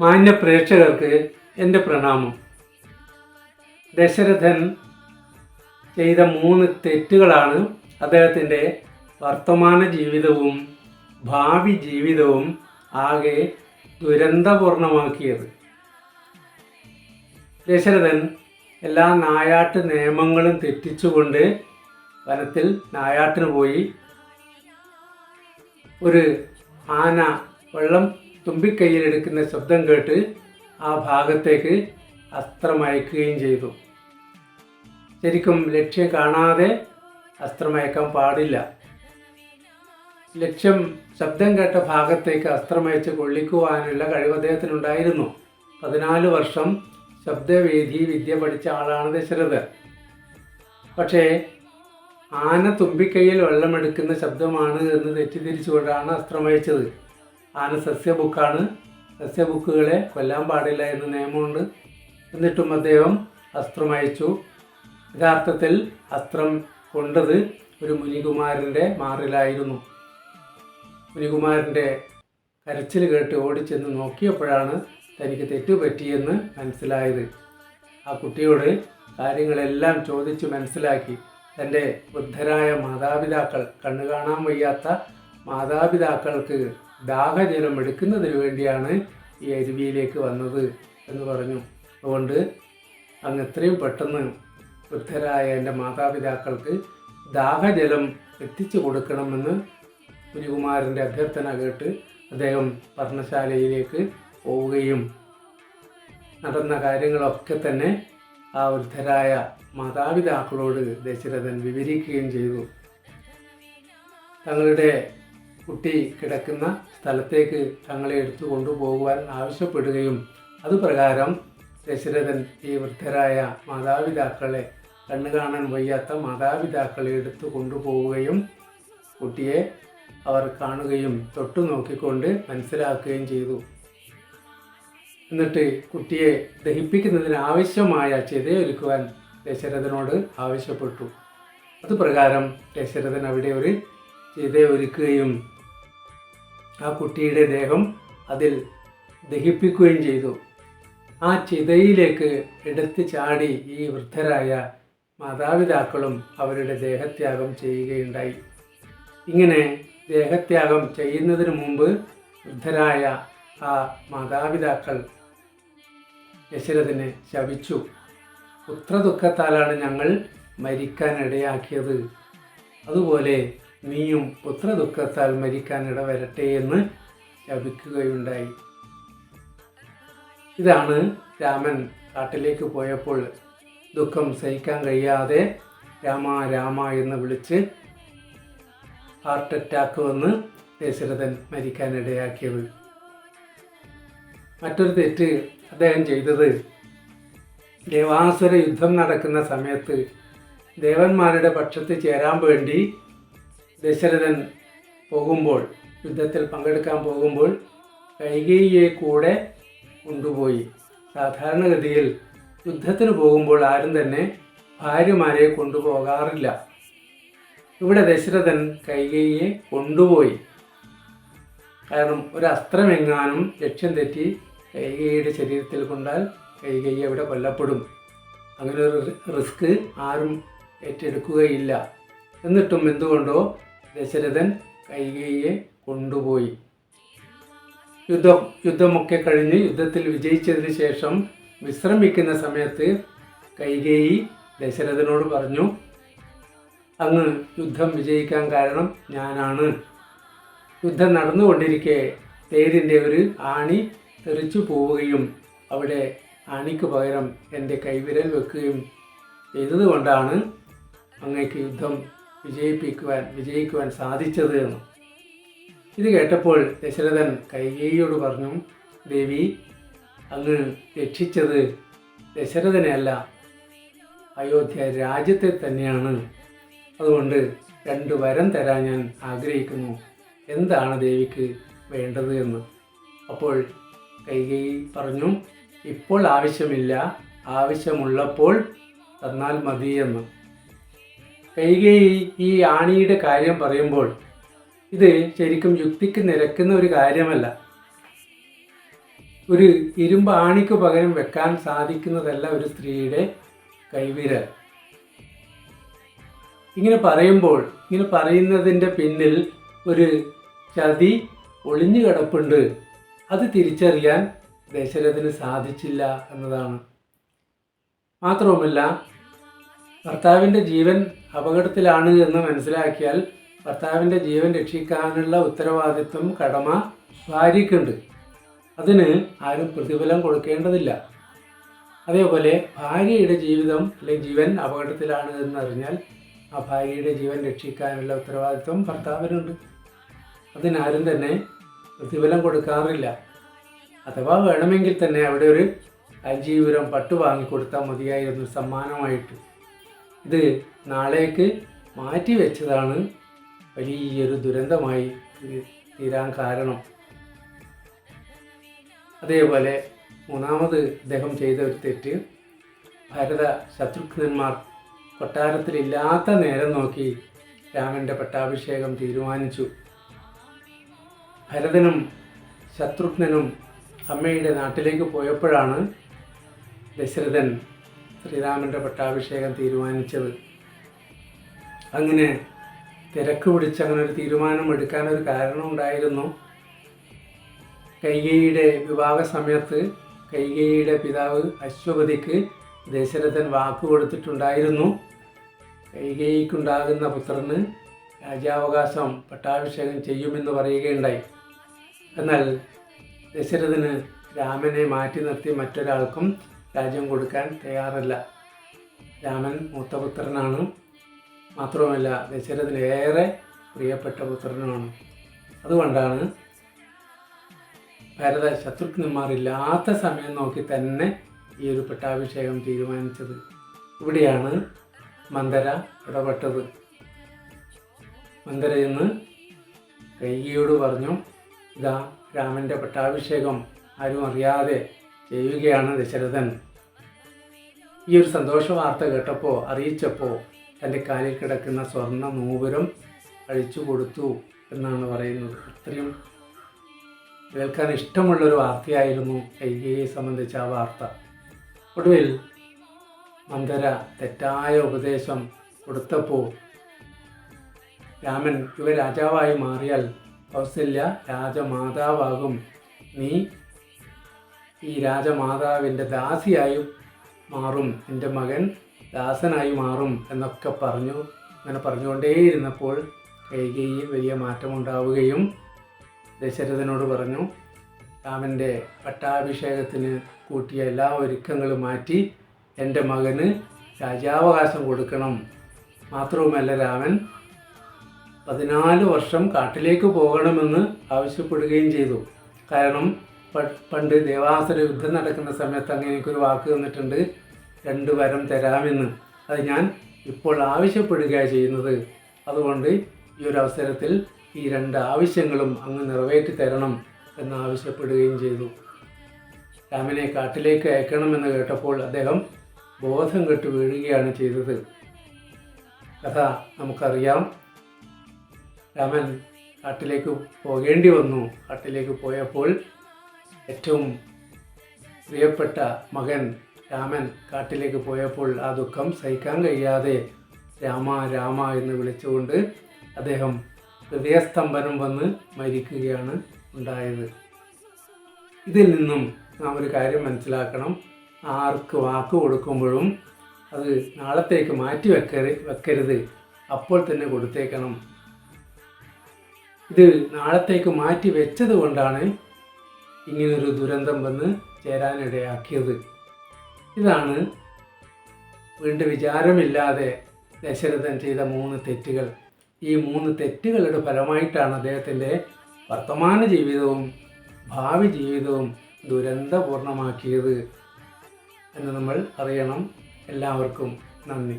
മാന്യ പ്രേക്ഷകർക്ക് എൻ്റെ പ്രണാമം. ദശരഥൻ ചെയ്ത 3 തെറ്റുകളാണ് അദ്ദേഹത്തിൻ്റെ വർത്തമാന ജീവിതവും ഭാവി ജീവിതവും ആകെ ദുരന്തപൂർണമാക്കിയത്. ദശരഥൻ എല്ലാ നായാട്ട് നിയമങ്ങളും തെറ്റിച്ചുകൊണ്ട് വനത്തിൽ നായാട്ടിന് പോയി. ഒരു ആന വെള്ളം തുമ്പിക്കൈയിലെടുക്കുന്ന ശബ്ദം കേട്ട് ആ ഭാഗത്തേക്ക് അസ്ത്രമയക്കുകയും ചെയ്തു. ശരിക്കും ലക്ഷ്യം കാണാതെ അസ്ത്രമയക്കാൻ പാടില്ല. ലക്ഷ്യം ശബ്ദം കേട്ട ഭാഗത്തേക്ക് അസ്ത്രമയച്ച് കൊള്ളിക്കുവാനുള്ള കഴിവ് അദ്ദേഹത്തിനുണ്ടായിരുന്നു. 14 വർഷം ശബ്ദവേദി വിദ്യ പഠിച്ച ആളാണ് ദശരഥൻ. പക്ഷേ ആന തുമ്പിക്കൈയിൽ വെള്ളമെടുക്കുന്ന ശബ്ദമാണ് എന്ന് തെറ്റിദ്ധരിച്ചുകൊണ്ടാണ് അസ്ത്രമയച്ചത്. ആന സസ്യബുക്കാണ്, സസ്യബുക്കുകളെ കൊല്ലാൻ പാടില്ല എന്ന് നിയമമുണ്ട്. എന്നിട്ടും അദ്ദേഹം അസ്ത്രമയച്ചു. യഥാർത്ഥത്തിൽ അസ്ത്രം കൊണ്ടത് ഒരു മുനികുമാരൻ്റെ മാറിലായിരുന്നു. മുനികുമാരൻ്റെ കരച്ചിൽ കേട്ട് ഓടിച്ചെന്ന് നോക്കിയപ്പോഴാണ് തനിക്ക് തെറ്റുപറ്റിയെന്ന് മനസ്സിലായത്. ആ കുട്ടിയോട് കാര്യങ്ങളെല്ലാം ചോദിച്ചു മനസ്സിലാക്കി. തൻ്റെ വൃദ്ധരായ മാതാപിതാക്കൾ, കണ്ണു കാണാൻ വയ്യാത്ത മാതാപിതാക്കൾക്ക് ദാഹജലം എടുക്കുന്നതിന് വേണ്ടിയാണ് ഈ അരുവിയിലേക്ക് വന്നത് എന്ന് പറഞ്ഞു. അതുകൊണ്ട് അങ്ങ് എത്രയും പെട്ടെന്ന് വൃദ്ധരായ എൻ്റെ മാതാപിതാക്കൾക്ക് ദാഹജലം എത്തിച്ചു കൊടുക്കണമെന്ന് മുനികുമാരൻ്റെ അഭ്യർത്ഥന കേട്ട് അദ്ദേഹം പർണശാലയിലേക്ക് പോവുകയും നടന്ന കാര്യങ്ങളൊക്കെ തന്നെ ആ വൃദ്ധരായ മാതാപിതാക്കളോട് ദശരഥൻ വിവരിക്കുകയും ചെയ്തു. തങ്ങളുടെ കുട്ടി കിടക്കുന്ന സ്ഥലത്തേക്ക് തങ്ങളെ എടുത്തു കൊണ്ടുപോകുവാൻ ആവശ്യപ്പെടുകയും അതുപ്രകാരം ദശരഥൻ ഈ വൃദ്ധരായ മാതാപിതാക്കളെ, കണ്ണു കാണാൻ വയ്യാത്ത മാതാപിതാക്കളെ എടുത്തു കൊണ്ടുപോവുകയും കുട്ടിയെ അവർ കാണുകയും തൊട്ടു നോക്കിക്കൊണ്ട് മനസ്സിലാക്കുകയും ചെയ്തു. എന്നിട്ട് കുട്ടിയെ ദഹിപ്പിക്കുന്നതിന് ആവശ്യമായ ചിതയൊരുക്കുവാൻ ദശരഥനോട് ആവശ്യപ്പെട്ടു. അതുപ്രകാരം ദശരഥൻ അവിടെ ഒരു ചിതയൊരുക്കുകയും ആ കുട്ടിയുടെ ദേഹം അതിൽ ദഹിപ്പിക്കുകയും ചെയ്തു. ആ ചിതയിലേക്ക് എടുത്ത് ചാടി ഈ വൃദ്ധരായ മാതാപിതാക്കളും അവരുടെ ദേഹത്യാഗം ചെയ്യുകയുണ്ടായി. ഇങ്ങനെ ദേഹത്യാഗം ചെയ്യുന്നതിന് മുമ്പ് വൃദ്ധരായ ആ മാതാപിതാക്കൾ ദശരഥനെ ശപിച്ചു. പുത്രദുഃഖത്താലാണ് ഞങ്ങൾ മരിക്കാനിടയാക്കിയത്, അതുപോലെ നീയും പുത്രദുഃഖത്താൽ മരിക്കാനിട വരട്ടെ എന്ന് ശപിക്കുകയുണ്ടായി. ഇതാണ് രാമൻ കാട്ടിലേക്ക് പോയപ്പോൾ ദുഃഖം സഹിക്കാൻ കഴിയാതെ രാമ രാമ എന്ന് വിളിച്ച് ഹാർട്ട് അറ്റാക്ക് വന്ന് ദശരഥൻ മരിക്കാനിടയാക്കിയത്. മറ്റൊരു തെറ്റ് അദ്ദേഹം ചെയ്തത്, ദേവാസുര യുദ്ധം നടക്കുന്ന സമയത്ത് ദേവന്മാരുടെ പക്ഷത്ത് ചേരാൻ വേണ്ടി ദശരഥൻ പോകുമ്പോൾ, യുദ്ധത്തിൽ പങ്കെടുക്കാൻ പോകുമ്പോൾ കൈകേയിയെ കൂടെ കൊണ്ടുപോയി. സാധാരണഗതിയിൽ യുദ്ധത്തിന് പോകുമ്പോൾ ആരും തന്നെ ഭാര്യമാരെ കൊണ്ടുപോകാറില്ല. ഇവിടെ ദശരഥൻ കൈകേയിയെ കൊണ്ടുപോയി. കാരണം ഒരു അസ്ത്രമെങ്ങാനും ലക്ഷ്യം തെറ്റി കൈകേയിയുടെ ശരീരത്തിൽ കൊണ്ടാൽ കൈകേയി അവിടെ കൊല്ലപ്പെടും. അങ്ങനെ ഒരു റിസ്ക് ആരും ഏറ്റെടുക്കുകയില്ല. എന്നിട്ടും എന്തുകൊണ്ടോ ദശരഥൻ കൈകേയിയെ കൊണ്ടുപോയി. യുദ്ധമൊക്കെ കഴിഞ്ഞ് യുദ്ധത്തിൽ വിജയിച്ചതിന് ശേഷം വിശ്രമിക്കുന്ന സമയത്ത് കൈകേയി ദശരഥനോട് പറഞ്ഞു, അങ്ങ് യുദ്ധം വിജയിക്കാൻ കാരണം ഞാനാണ്. യുദ്ധം നടന്നുകൊണ്ടിരിക്കെ തേരിൻ്റെ ഒരു ആണി തെറിച്ചു പോവുകയും അവിടെ ആണിക്ക് പകരം എൻ്റെ കൈവിരൽ വെക്കുകയും ചെയ്തതുകൊണ്ടാണ് അങ്ങേക്ക് യുദ്ധം വിജയിക്കുവാൻ സാധിച്ചത് എന്ന്. ഇത് കേട്ടപ്പോൾ ദശരഥൻ കൈകേയിയോട് പറഞ്ഞു, ദേവി, അങ്ങ് രക്ഷിച്ചത് ദശരഥനെ അല്ല, അയോധ്യ രാജ്യത്തെ തന്നെയാണ്. അതുകൊണ്ട് 2 വരം തരാൻ ഞാൻ ആഗ്രഹിക്കുന്നു. എന്താണ് ദേവിക്ക് വേണ്ടത് എന്ന്. അപ്പോൾ കൈകേയി പറഞ്ഞു, ഇപ്പോൾ ആവശ്യമില്ല, ആവശ്യമുള്ളപ്പോൾ തന്നാൽ മതിയെന്ന്. കൈകേയി ഈ ആണിയുടെ കാര്യം പറയുമ്പോൾ ഇത് ശരിക്കും യുക്തിക്ക് നിരക്കുന്ന ഒരു കാര്യമല്ല. ഒരു ഇരുമ്പ് ആണിക്ക് പകരം വെക്കാൻ സാധിക്കുന്നതല്ല ഒരു സ്ത്രീയുടെ കൈവിരൽ. ഇങ്ങനെ പറയുന്നതിൻ്റെ പിന്നിൽ ഒരു ചതി ഒളിഞ്ഞു കിടപ്പുണ്ട്. അത് തിരിച്ചറിയാൻ ദശരഥന് സാധിച്ചില്ല എന്നതാണ്. മാത്രവുമല്ല, ഭർത്താവിൻ്റെ ജീവൻ അപകടത്തിലാണ് എന്ന് മനസ്സിലാക്കിയാൽ ഭർത്താവിൻ്റെ ജീവൻ രക്ഷിക്കാനുള്ള ഉത്തരവാദിത്വം, കടമ ഭാര്യയ്ക്കുണ്ട്. അതിന് ആരും പ്രതിഫലം കൊടുക്കേണ്ടതില്ല. അതേപോലെ ഭാര്യയുടെ ജീവിതം അല്ലെങ്കിൽ ജീവൻ അപകടത്തിലാണ് എന്നറിഞ്ഞാൽ ആ ഭാര്യയുടെ ജീവൻ രക്ഷിക്കാനുള്ള ഉത്തരവാദിത്വം ഭർത്താവിനുണ്ട്. അതിനാരും തന്നെ പ്രതിഫലം കൊടുക്കാറില്ല. അഥവാ വേണമെങ്കിൽ തന്നെ അവിടെ ഒരു അജീവരം പട്ടു വാങ്ങിക്കൊടുത്താൽ മതിയായിരുന്നു സമ്മാനമായിട്ട്. ഇത് നാളേക്ക് മാറ്റി വെച്ചതാണ് വലിയൊരു ദുരന്തമായി തീരാൻ കാരണം. അതേപോലെ മൂന്നാമത് അദ്ദേഹം ചെയ്ത ഒരു തെറ്റ്, ഭരത ശത്രുഘ്നന്മാർ കൊട്ടാരത്തിലില്ലാത്ത നേരം നോക്കി രാമൻ്റെ പട്ടാഭിഷേകം തീരുമാനിച്ചു. ഭരതനും ശത്രുഘ്നനും അമ്മയുടെ നാട്ടിലേക്ക് പോയപ്പോഴാണ് ദശരഥൻ ശ്രീരാമൻ്റെ പട്ടാഭിഷേകം തീരുമാനിച്ചത്. അങ്ങനെ തിരക്ക് പിടിച്ച് അങ്ങനെ ഒരു തീരുമാനം എടുക്കാനൊരു കാരണം ഉണ്ടായിരുന്നു. കൈകേയിയുടെ വിവാഹ സമയത്ത് കൈകേയിയുടെ പിതാവ് അശ്വപതിക്ക് ദശരഥൻ വാക്ക് കൊടുത്തിട്ടുണ്ടായിരുന്നു, കൈകേയിക്കുണ്ടാകുന്ന പുത്രന് രാജ്യാവകാശം പട്ടാഭിഷേകം ചെയ്യുമെന്ന് പറയുകയുണ്ടായി. എന്നാൽ ദശരഥന് രാമനെ മാറ്റി നിർത്തി മറ്റൊരാൾക്കും രാജ്യം കൊടുക്കാൻ തയ്യാറല്ല. രാമൻ മൂത്തപുത്രനാണ്. മാത്രവുമല്ല ദശരഥന് ഏറെ പ്രിയപ്പെട്ട പുത്രനുമാണ്. അതുകൊണ്ടാണ് ഭരത ശത്രുഘ്നന്മാരില്ലാത്ത സമയം നോക്കി തന്നെ ഈ ഒരു പട്ടാഭിഷേകം തീരുമാനിച്ചത്. ഇവിടെയാണ് മന്ദര ഇടപെട്ടത്. മന്ദര ഇന്ന് കൈകേയിയോട് പറഞ്ഞു, ഇതാ രാമൻ്റെ പട്ടാഭിഷേകം ആരും അറിയാതെ ചെയ്യുകയാണ് ദശരഥൻ. ഈ ഒരു സന്തോഷ വാർത്ത കേട്ടപ്പോൾ, അറിയിച്ചപ്പോൾ തൻ്റെ കാലിൽ കിടക്കുന്ന സ്വർണ്ണ നൂപുരം അഴിച്ചു കൊടുത്തു എന്നാണ് പറയുന്നത്. അത്രയും കേൾക്കാൻ ഇഷ്ടമുള്ളൊരു വാർത്തയായിരുന്നു കൈകേയിയെ സംബന്ധിച്ച ആ വാർത്ത. ഒടുവിൽ മന്ദര തെറ്റായ ഉപദേശം കൊടുത്തപ്പോൾ രാമൻ ഇവ രാജാവായി മാറിയാൽ കൗസല്യ രാജമാതാവാകും, നീ ഈ രാജമാതാവിൻ്റെ ദാസിയായി മാറും, എൻ്റെ മകൻ ദാസനായി മാറും എന്നൊക്കെ പറഞ്ഞു. അങ്ങനെ പറഞ്ഞുകൊണ്ടേയിരുന്നപ്പോൾ കൈകേയിയിൽ വലിയ മാറ്റമുണ്ടാവുകയും ദശരഥനോട് പറഞ്ഞു, രാമൻ്റെ പട്ടാഭിഷേകത്തിന് കൂട്ടിയ എല്ലാ ഒരുക്കങ്ങളും മാറ്റി എൻ്റെ മകന് രാജ്യാവകാശം കൊടുക്കണം. മാത്രവുമല്ല രാമൻ 14 വർഷം കാട്ടിലേക്ക് പോകണമെന്ന് ആവശ്യപ്പെടുകയും ചെയ്തു. കാരണം പണ്ട് ദേവാസുര യുദ്ധം നടക്കുന്ന സമയത്ത് അങ്ങനെ എനിക്കൊരു വാക്ക് തന്നിട്ടുണ്ട്, 2 വരം തരാമെന്ന്. അത് ഞാൻ ഇപ്പോൾ ആവശ്യപ്പെടുകയാണ് ചെയ്യുന്നത്. അതുകൊണ്ട് ഈ ഒരു അവസരത്തിൽ ഈ 2 ആവശ്യങ്ങളും അങ്ങ് നിറവേറ്റി തരണം എന്നാവശ്യപ്പെടുകയും ചെയ്തു. രാമനെ കാട്ടിലേക്ക് അയക്കണമെന്ന് കേട്ടപ്പോൾ അദ്ദേഹം ബോധം കെട്ട് വീഴുകയാണ് ചെയ്തത്. കഥ നമുക്കറിയാം. രാമൻ കാട്ടിലേക്ക് പോകേണ്ടി വന്നു. കാട്ടിലേക്ക് പോയപ്പോൾ ഏറ്റവും പ്രിയപ്പെട്ട മകൻ രാമൻ കാട്ടിലേക്ക് പോയപ്പോൾ ആ ദുഃഖം സഹിക്കാൻ കഴിയാതെ രാമ രാമ എന്ന് വിളിച്ചുകൊണ്ട് അദ്ദേഹം ഹൃദയസ്തംഭനം വന്ന് മരിക്കുകയാണ് ഉണ്ടായത്. ഇതിൽ നിന്നും നാം ഒരു കാര്യം മനസ്സിലാക്കണം, ആർക്ക് വാക്ക് കൊടുക്കുമ്പോഴും അത് നാളത്തേക്ക് മാറ്റി വെക്കരുത്, അപ്പോൾ തന്നെ കൊടുത്തേക്കണം. ഇത് നാളത്തേക്ക് മാറ്റി വെച്ചത് കൊണ്ടാണ് ഇങ്ങനൊരു ദുരന്തം വന്ന് ചേരാനിടയാക്കിയത്. ഇതാണ് വീണ്ടും വിചാരമില്ലാതെ ദശരഥൻ ചെയ്ത 3 തെറ്റുകൾ. ഈ 3 തെറ്റുകളുടെ ഫലമായിട്ടാണ് അദ്ദേഹത്തിൻ്റെ വർത്തമാന ജീവിതവും ഭാവി ജീവിതവും ദുരന്തപൂർണമാക്കിയത് എന്ന് നമ്മൾ അറിയണം. എല്ലാവർക്കും നന്ദി.